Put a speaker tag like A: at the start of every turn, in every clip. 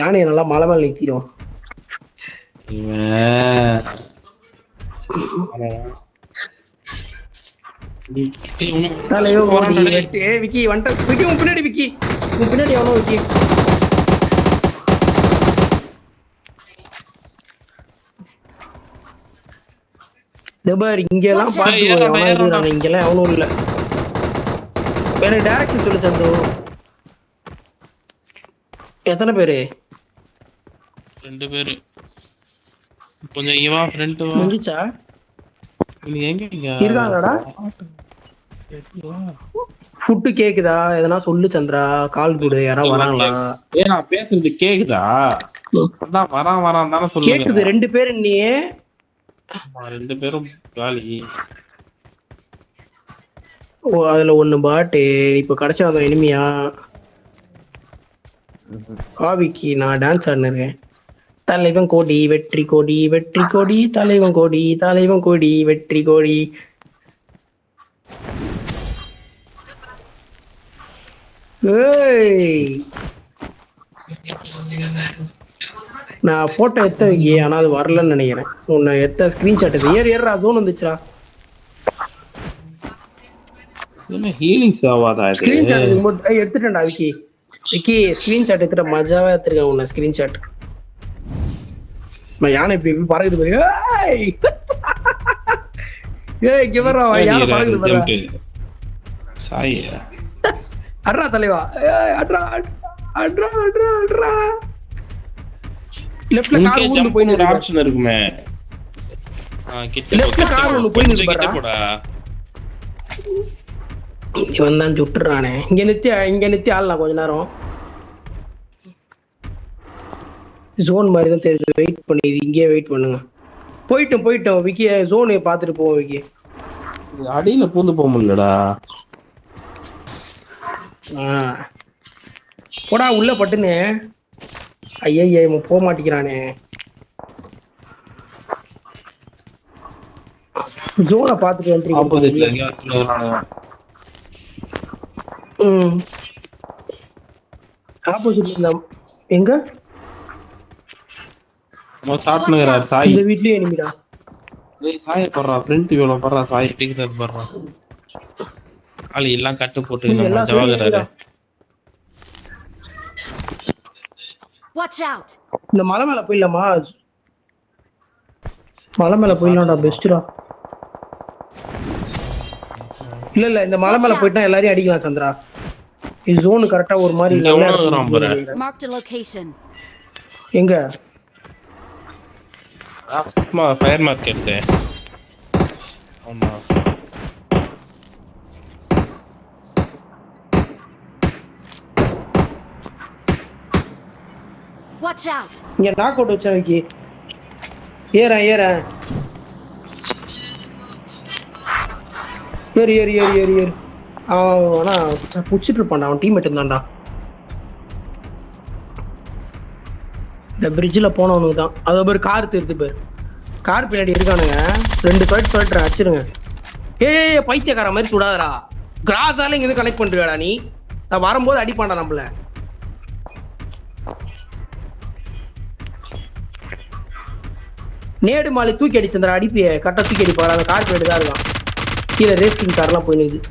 A: யானையை நல்லா மலை மேல நிறுத்திடும். விக்கி வந்துட்டு விக்கி உன் பின்னாடி விக்கி உன் பின்னாடி எவனோ விக்கி. இங்க எல்லாம் பாத்து இங்க எல்லாம் எவனும் இல்ல. எனக்கு டைரக்ஷன் சொல்லு சந்து. எத்தனை பேரு?
B: 2 பேரு. கொஞ்சம் இங்க வா ஃப்ரெண்ட் வா.
A: முடிஞ்சா
B: நீ எங்க
A: இருக்காங்கடா? ஃபுட் கேக்குதா? எதனா சொல்லு சந்திரா. கால் கொடு. யாரா வராங்களா?
B: நான் பேசுறது கேக்குதா? அதான் வரான் தானே சொல்லுங்க.
A: கேக்குது. 2 பேர். நீ
B: 2 பேரும் காலி.
A: ஓ அதுல ஒண்ணு பாட்டு. இப்ப கடைசி வந்த எனிமியா? காவிக்கு நான் டான்ஸ் ஆடினேன். தலைவன் கோடி வெற்றி கோடி வெற்றி கோடி தலைவன் கோடி தலைவன் கோடி வெற்றி கோடி. நான் போட்டோ எடுத்த வைக்கி. ஆனா அது வரலன்னு நினைக்கிறேன். உன்னை எடுத்த ஸ்கிரீன்ஷாட் இது. ஏறா ஜோன் வந்துச்சுடா.
B: ஹீலிங்ஸ் ஆவாதா?
A: ஸ்கிரீன்ஷாட் எடுத்துட்டேன்டா விக்கி. விக்கி ஸ்கிரீன்ஷாட் எடுத்துட்ட. மஜாவா எடுத்துருக்கேன் உன்னை ஸ்கிரீன்ஷாட். யானை இப்படி பறகுது பாரு. ஏய் இங்க வர்றா யானை பறகுது பாரு.
B: சாய்
A: அட்ரா தலைவா. அட்ரா அட்ரா அட்ரா அட்ரா. லெஃப்ட்ல கார் ஊந்து போயினு இருக்கு.
B: ஆப்ஷன் இருக்குமே.
A: லெஃப்ட்ல கார் ஊந்து போயினு இருக்கு பாருடா. இவன் தான் சுட்டுறானே. இங்க நித்தி ஆளலாம் கொஞ்ச நேரம். ஜோன் மாதிரி தான் தெரியுது. வெயிட் பண்ணி இங்கே வெயிட் பண்ணுங்க. போயிட்டோம் விக்கி. ஜோனை பார்த்துட்டு போவோம் விக்கி.
B: அடியில பூந்து போக முடியலடா.
A: போடா உள்ள பட்டுன்னு. ஐயா போக மாட்டேங்கிறானே. ஜோனை பார்த்துட்டு வந்துருக்கீங்க. ஆப்போசிட்ல எங்க?
B: சாய்
A: இந்த வீட்லயே எனிமிடா.
B: சாய் படுறா. ஃப்ரண்ட் வியூல படுறா. சாய் டிக்கெட் படுறா. ஆளி எல்லாம் கட்டு போட்டு நம்ம ஜவாகராரு.
C: Watch out.
A: இந்த மலை மேல போயிடலாமா? மலை மேல போயிடலாம்டா. பெஸ்ட்டா. இல்ல இந்த மலை மேல போயிட்டா எல்லாரையும் அடிக்கலாம் சந்திரா. இந்த ஜோன் கரெக்ட்டா ஒரு மாதிரி
C: மார்க் தி லொகேஷன்.
A: எங்க?
B: Fire market. ஆமா
C: வாட்ச் அவுட்.
A: இங்க நாக் அவுட் வச்சா விக்கி. ஏறு ஏறு ஆனா புடிச்சிட்டு இருப்பான்டா. அவன் டீம்மேட் இருந்தான்டா. இந்த பிரிட்ஜ்ல போனவனுக்கு தான். அது ஒரு கார் தெரியுது பேர். கார் பின்னாடி இருக்கானுங்க. 2 சொல்லிட்டு அடிச்சிருங்க. ஏய் பைத்தியக்கார மாதிரி சுடாதடா. கிராஸால இங்க கனெக்ட் பண்றியாடா நீ? நான் வரும்போது அடிப்பான்டா நம்மள. நேடு மாலை தூக்கி அடிச்சந்திரா. அடிப்பிய கரெக்டா தூக்கி அடிப்பாரு. அந்த கார் பின்னாடி தான் இருக்கான். கீழே ரேசிங் கார்லாம் போய் நிக்குது.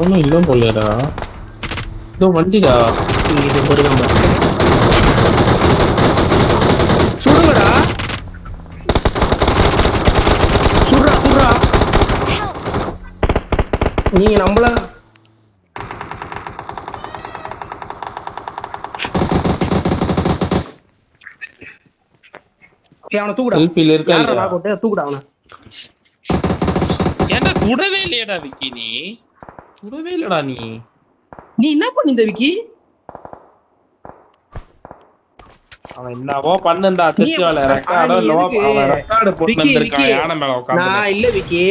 B: ஒன்னும் இல்ல போலடா. இதோ வண்டிடா.
A: இது பொறுங்க சுடுங்கடா. சுடுறா நீங்க நம்மள அவனை தூக்குடா. யாரா நான் போட்டு தூக்குடா அவனை.
B: ஏன்டா சுடவே இல்லையடா விக்கி? நீ சுடவே இல்லடா.
A: நீ என்ன பண்ணிந்த விக்கி?
B: அவன் என்னவோ பண்ணண்டா. திருச்சிவால ரெக்கார்டோ அவன் ரெக்கார்ட் போட்டு வந்திருக்கான் யானை மேல உட்கார்ந்து. நான்
A: இல்ல விக்கி.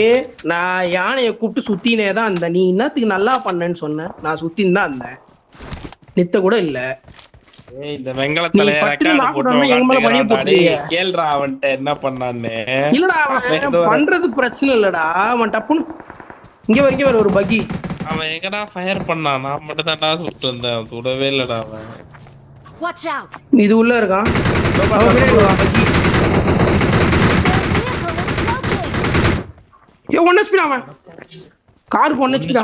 A: நான் யானையை கூப்பிட்டு சுத்தினே தான் அந்த. நீ என்னத்துக்கு நல்லா பண்ணேன்னு சொன்ன? நான் சுத்தின்னு தான் இருந்தேன். நித்த கூட இல்ல.
B: ஏய் இந்த வெங்கலத்தல ரெக்கார்ட் போட்டு எங்க மேல பழிய போடுறீங்க. கேள்றா அவன்ட்ட என்ன பண்ணானே.
A: இல்லடா அவன் பண்றது பிரச்சனை இல்லடா. அவன் டப்புன்னு இங்க வர ஒரு பக்கி.
B: அவன் எங்கடா ஃபயர் பண்ணான்? நான் மட்டும் தான்டா சுட்டு வந்தேன். சுடவே இல்லடா அவன்.
C: Watch out!
A: இது உள்ள இருக்கான். அவன் பின்னாடி வா, பக்கி.
C: Their vehicle is smoking!
A: ஏய், 1 HP அவன். கார் 1 HP டா.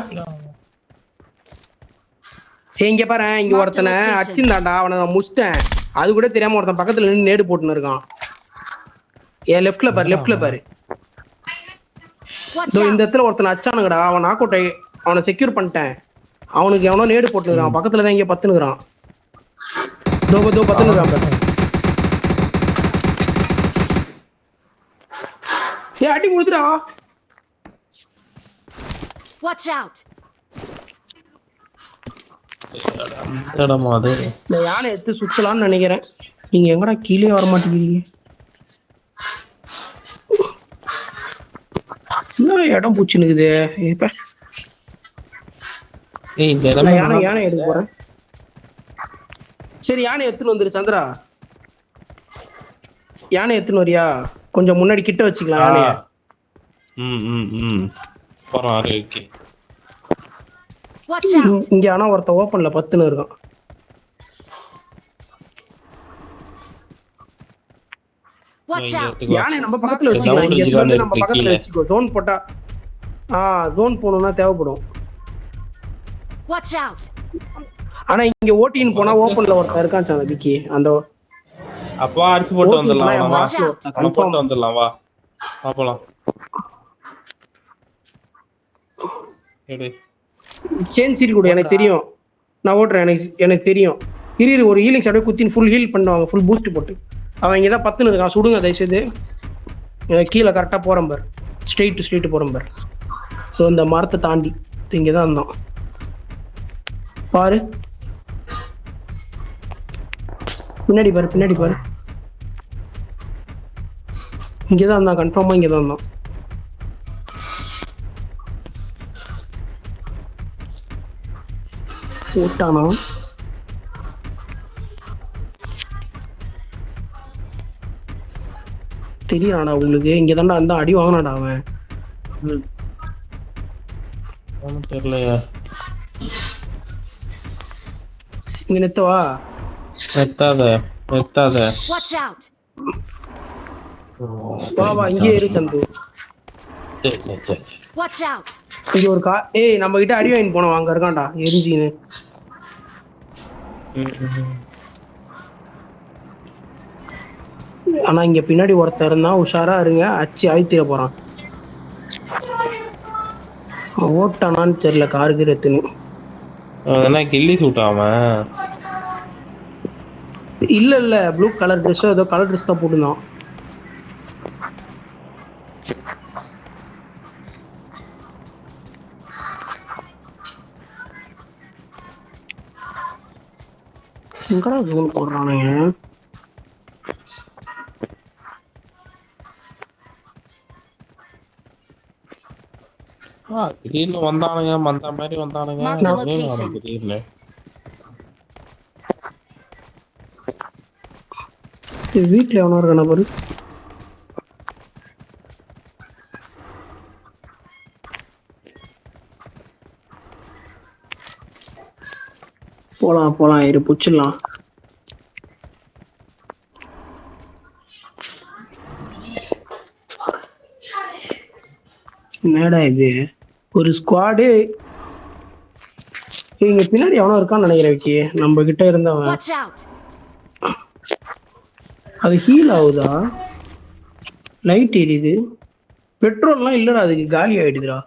A: ஏய், இங்க பாரு, இங்க ஒருத்தனை அடிச்சிருந்தான்டா, அவனை நான் முடிச்சிட்டேன். அது கூட தெரியாம ஒருத்தன் பக்கத்துல நின்னு நேடு போட்டுன்னு இருக்கான். ஏன் லெஃப்ட்ல பாரு.
C: Watch
A: இந்த
C: out!
A: இடத்துல ஒருத்தனை அச்சானுங்கடா, அவன் நாக் அவுட் ஆகி அவனை செக்யூர் பண்ணிட்டேன். அவனுக்கு எவனோ நேடு போட்டுருக்கான், பக்கத்துல தான் இங்க பத்துனுக்குறான். தோ பத்துனுக்குறான் பாரு. ஏய், அடி முடிச்சுடா.
C: Watch out!
B: அந்த இடமா அது?
A: இந்த யானை எடுத்து சுத்தலாம்னு நினைக்கிறேன். நீங்க எங்கடா கீழே வர மாட்டேங்கிறீங்க? என்ன இடம் பூச்சினுக்குது இப்ப?
B: ஏய், இந்த
A: நான்
B: இடம்
A: யானை எடுக்க போறேன். சரி, யானை எடுத்துன்னு வந்துரு சந்திரா. யானை எடுத்துன்னு வரியா? கொஞ்சம் முன்னாடி கிட்ட வச்சுக்கலாம் யானைய.
B: போறோம். ஓகே.
C: Watch out!
A: இங்க ஆனா ஒருத்த ஓப்பன்ல பத்துன்னு இருக்கான்.
C: Watch out!
A: யானை நம்ம பக்கத்துல வச்சுக்கலாம். இங்க இருந்து வந்து நம்ம பக்கத்துல வச்சுக்கோ. ஜோன் போட்டா ஜோன் போணும்னா தேவைப்படும்.
C: Watch out!
A: ஆனா இங்க ஓட்டின்னு போனா ஓப்பன்ல ஒருத்த இருக்கான் சந்திக்கு. அந்த
B: அப்பா அடிச்சு போட்டு வந்துடலாம்.
C: Watch out!
B: கன்ஃபார்ம் வந்துடலாம். வா பாப்பலாம். எடு.
A: சேஞ்ச் சீட் கூட எனக்கு தெரியும். நான் ஓட்டுறேன், எனக்கு தெரியும். இரு ஒரு ஹீலிங்ஸ் அப்படியே குத்தின்னு ஃபுல் ஹீல் பண்ணுவாங்க, ஃபுல் பூஸ்ட் போட்டு. அவன் இங்கே தான் பத்துன்னு இருக்கான். சுடுங்க தயவுசெய்து. எனக்கு கீழே கரெக்டாக போகிறேன் பார். ஸ்ட்ரெயிட்டு போகிறேன் பார். ஸோ இந்த மரத்தை தாண்டி இங்கே தான் இருந்தான் பாரு. பின்னாடி பாரு. இங்கே தான் இருந்தான், கன்ஃபார்மாக இங்கே தான் இருந்தான். ஓட்டானா தெரியாடா உங்களுக்கு? இங்க தான்டா அந்த அடி வாங்கினாடா அவன்.
B: ஒன்றும் தெரியலையா?
A: இங்க நிறுத்தவா?
B: எத்தாத.
C: Watch out!
A: வா இங்கே இரு சந்து.
B: சரி.
C: Watch out!
A: இங்க ஒரு ஏய், நம்ம கிட்ட அடி வாங்கி போனோம், அங்க இருக்கான்டா எரிஞ்சின்னு. ஆனா இங்க பின்னாடி ஒருத்தர் இருந்தா உஷாரா இருங்க, அச்சு ஆய்த்திர போறான். ஓட்டானான்னு தெரியல காருக்கு எடுத்துன்னு.
B: என்ன கில்லி சூட்டாம?
A: இல்ல ப்ளூ கலர் ட்ரெஸ், ஏதோ கலர் ட்ரெஸ் தான் போட்டுருந்தான். எங்கடா ஜோன் போடுறானுங்க?
B: திடீர்னு வந்தானுங்க, மந்த மாதிரி வந்தானுங்க. திடீர்னு
A: வீட்டுல எவனோ இருக்கான பாரு. போலாம் இரு புச்சிடலாம். என்னடா இது ஒரு ஸ்குவாடு. இங்க பின்னாடி எவனோ இருக்கான்னு நினைக்கிறேன் விக்கி, நம்ம கிட்ட இருந்தவன்.
C: Watch out!
A: அது ஹீல் ஆகுதா? லைட் எரியுது. பெட்ரோல்லாம் இல்லடா, அதுக்கு காலி ஆயிடுதுடா.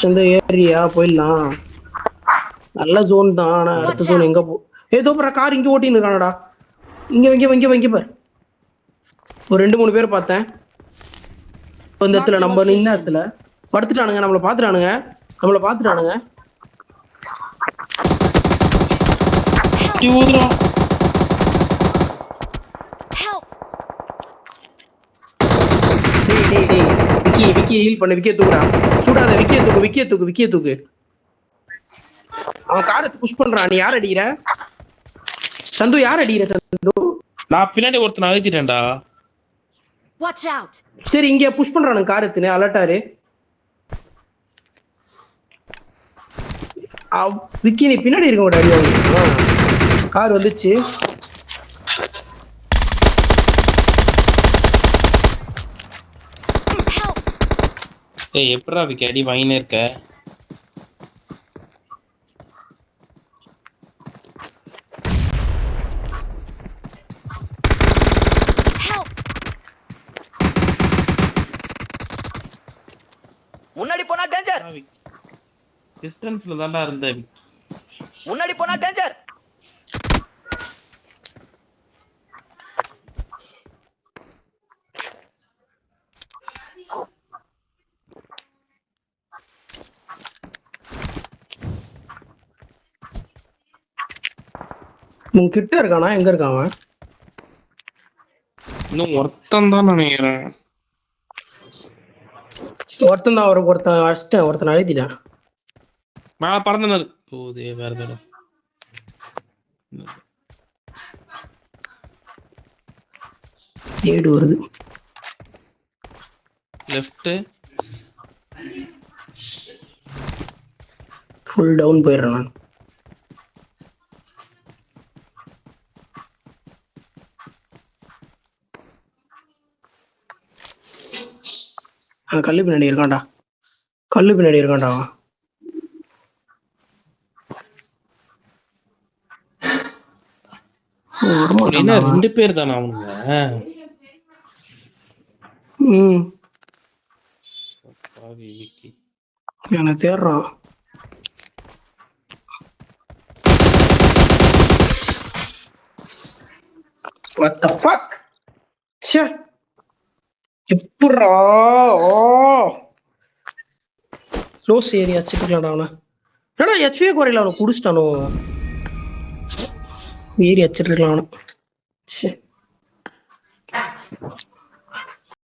A: இந்த ஏரியா போயிடலாம். நல்ல ஜோன் தான். ஆனா அடுத்த ஜோன் எங்க ஏதோ கார் இங்க ஓட்டின்னு இருக்கானடா. இங்க பாரு. ஒரு 2-3 பேர் பார்த்தேன் இந்த இடத்துல. நம்ம நின்ன இடத்துல படுத்துட்டானுங்க. நம்மள பாத்துட்டானுங்க. விக்கிய ஹீல் பண்ணு. விக்கிய தூக்குடா. சுடாத. விக்கிய தூக்கு. அவன் காரத்தை புஷ் பண்றான். நீ யார் அடிக்கிற சந்து? சந்து?
B: நான் பின்னாடி ஒருத்தனை அழுத்திட்டேன்டா.
C: Watch out!
A: சரி, இங்க புஷ் பண்றானுங்க காரத்துன்னு. அலர்ட்டாரு. விக்கி நீ பின்னாடி இருக்க கூட அடி வாங்க. கார் வந்துச்சு.
B: ஏய் எப்படா விக்கி அடி வாங்கினே இருக்க?
D: முன்னாடி போனா டேஞ்சர்.
B: டிஸ்டன்ஸ்ல தான்டா இருந்த.
D: முன்னாடி போனா டேஞ்சர்.
A: உன் கிட்ட இருக்கானா? எங்க இருக்கான் அவன்?
B: இன்னும் ஒருத்தன் தான் நினைக்கிறேன்.
A: ஒருத்தன் தான். ஒருத்தன் அடிச்சிட்டேன், ஒருத்தன் அழுத்திட்டேன்.
B: மேல பறந்துனாரு. போதே வேற தடவை
A: ஏடு வருது.
B: லெஃப்ட்
A: ஃபுல் டவுன் போயிடுறேன் நான். கல்லு பின்னாடி இருக்கான்டா. கல்லு பின்னாடி இருக்கான்டா அவன்.
B: என்ன 2 பேர் தானே அவனுங்க? விக்கி
A: என்ன தேடுறான். What the fuck? ச்சே எப்படா க்ளோஸ் ஏரியா வச்சுட்டுக்கலாம்டா அவனை. ஏடா ஹெச்பி குறையில அவனை குடிச்சிட்டானோ. ஏரியா வச்சுட்டுருக்கலாம் அவனை. ச்சே